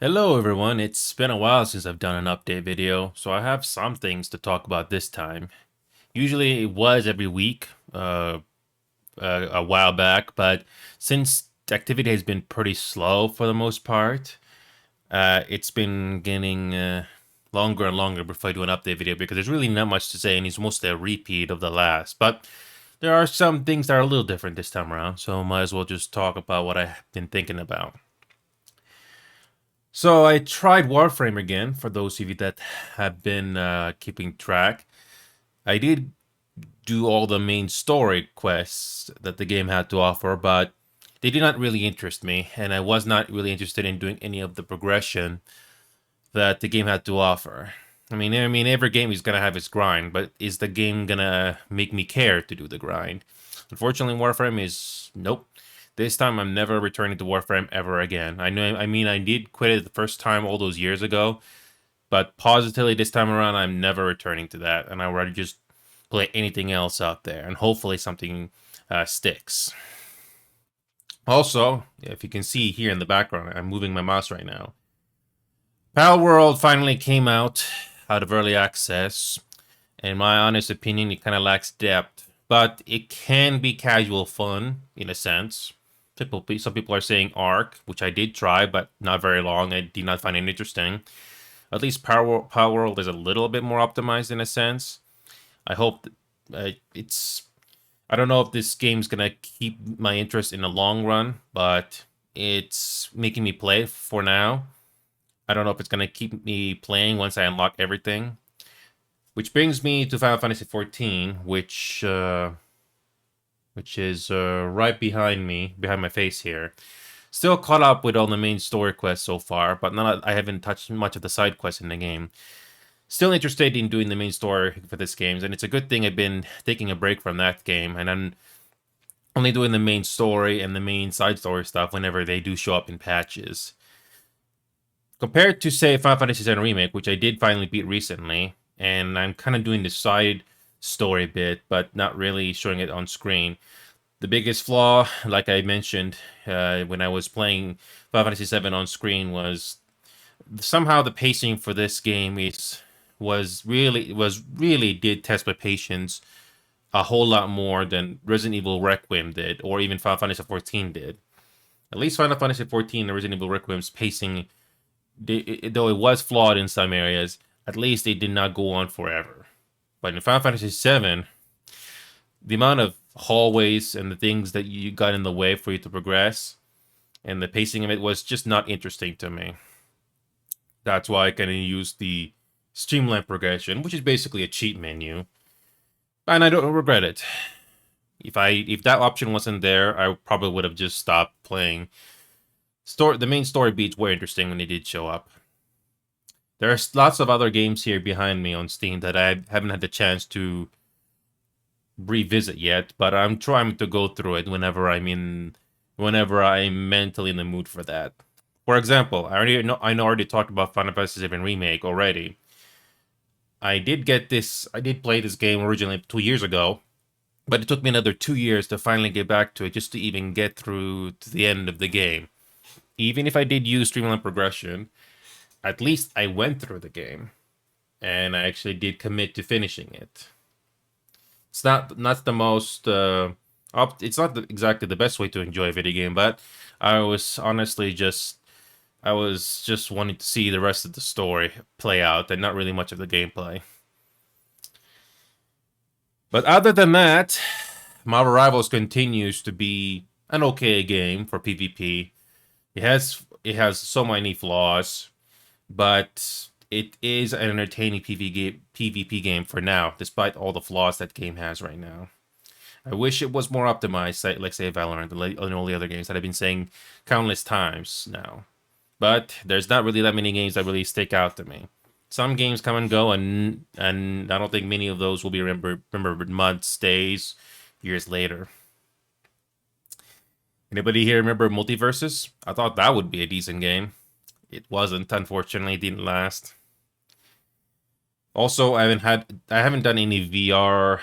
Hello everyone, it's been a while since I've done an update video, so I have some things to talk about this time. Usually it was every week, a while back, but since the activity has been pretty slow for the most part, it's been getting longer and longer before I do an update video because there's really not much to say and it's mostly a repeat of the last. But there are some things that are a little different this time around, so might as well just talk about what I've been thinking about. So I tried Warframe again. For those of you that have been keeping track, I did do all the main story quests that the game had to offer, but they did not really interest me, and I was not really interested in doing any of the progression that the game had to offer. I mean, every game is gonna have its grind, but is the game gonna make me care to do the grind? Unfortunately, Warframe is nope. This time, I'm never returning to Warframe ever again. I know. I mean, I did quit it the first time all those years ago, but positively this time around, I'm never returning to that, and I'd rather just play anything else out there, and hopefully something sticks. Also, if you can see here in the background, I'm moving my mouse right now. Pal World finally came out of early access. In my honest opinion, it kind of lacks depth, but it can be casual fun in a sense. Some people are saying Arc, which I did try, but not very long. I did not find it interesting. At least Power World is a little bit more optimized in a sense. I hope it's. I don't know if this game's gonna keep my interest in the long run, but it's making me play for now. I don't know if it's gonna keep me playing once I unlock everything. Which brings me to Final Fantasy XIV, which is right behind me, behind my face here. Still caught up with all the main story quests so far, but I haven't touched much of the side quests in the game. Still interested in doing the main story for this game, and it's a good thing I've been taking a break from that game, and I'm only doing the main story and the main side story stuff whenever they do show up in patches. Compared to, say, Final Fantasy VII Remake, which I did finally beat recently, and I'm kind of doing the side story bit, but not really showing it on screen. The biggest flaw, like I mentioned when I was playing Final Fantasy VII on screen, was somehow the pacing for this game was really did test my patience a whole lot more than Resident Evil Requiem did, or even Final Fantasy XIV did. At least Final Fantasy XIV and Resident Evil Requiem's pacing, though it was flawed in some areas, at least it did not go on forever. But in Final Fantasy VII, the amount of hallways and the things that you got in the way for you to progress and the pacing of it was just not interesting to me. That's why I kind of used the streamline progression, which is basically a cheat menu, and I don't regret it. If that option wasn't there, I probably would have just stopped playing. The main story beats were interesting when they did show up. There's lots of other games here behind me on Steam that I haven't had the chance to revisit yet, but I'm trying to go through it whenever I'm mentally in the mood for that. For example, I already talked about Final Fantasy VII Remake already. I did play this game originally 2 years ago, but it took me another 2 years to finally get back to it, just to even get through to the end of the game. Even if I did use streamline progression, at least I went through the game, and I actually did commit to finishing it. It's not the most it's not exactly the best way to enjoy a video game, but I was just wanting to see the rest of the story play out and not really much of the gameplay. But other than that, Marvel Rivals continues to be an okay game for PvP. It has so many flaws, but it is an entertaining PvP game for now, despite all the flaws that game has right now. I wish it was more optimized, like say Valorant and all the other games that I've been saying countless times now. But there's not really that many games that really stick out to me. Some games come and go, and I don't think many of those will be remembered months, days, years later. Anybody here remember Multiverses? I thought that would be a decent game. It wasn't, unfortunately, it didn't last. Also, I haven't done any VR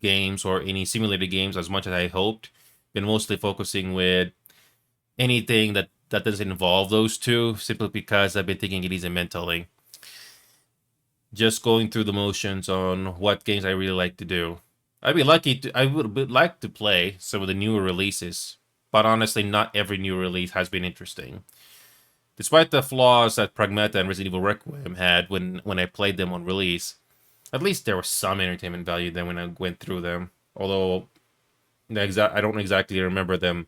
games or any simulated games as much as I hoped. Been mostly focusing with anything that that doesn't involve those two, simply because I've been taking it easy mentally. Just going through the motions on what games I really like to do. I would like to play some of the newer releases, but honestly, not every new release has been interesting. Despite the flaws that Pragmata and Resident Evil Requiem had when I played them on release, at least there was some entertainment value then when I went through them. Although I don't exactly remember them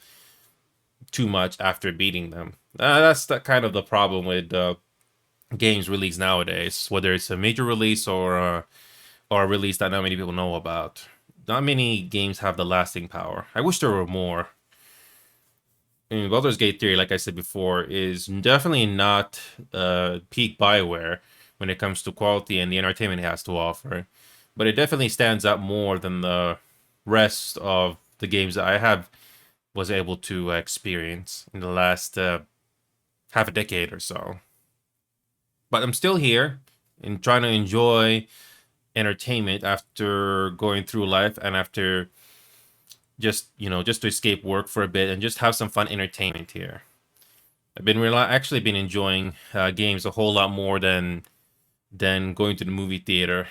too much after beating them. That's kind of the problem with games released nowadays, whether it's a major release or a release that not many people know about. Not many games have the lasting power. I wish there were more. I mean, Baldur's Gate 3, like I said before, is definitely not peak Bioware when it comes to quality and the entertainment it has to offer. But it definitely stands out more than the rest of the games that I have was able to experience in the last half a decade or so. But I'm still here and trying to enjoy entertainment after going through life and after just to escape work for a bit and just have some fun entertainment here. I've been actually been enjoying games a whole lot more than going to the movie theater.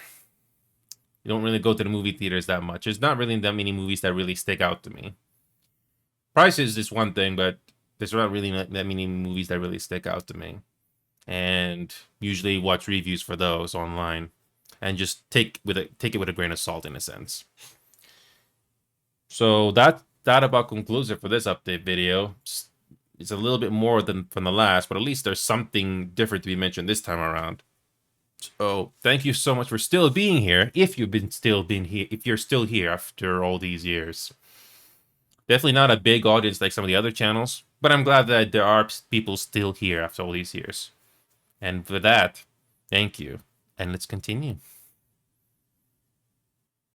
You don't really go to the movie theaters that much. There's not really that many movies that really stick out to me. Prices is one thing, but there's not really that many movies that really stick out to me. And usually watch reviews for those online and just take it with a grain of salt in a sense. So that about concludes it for this update video. It's a little bit more than from the last, but at least there's something different to be mentioned this time around. So thank you so much for still being here. If you're still here after all these years. Definitely not a big audience like some of the other channels, but I'm glad that there are people still here after all these years. And for that, thank you. And let's continue.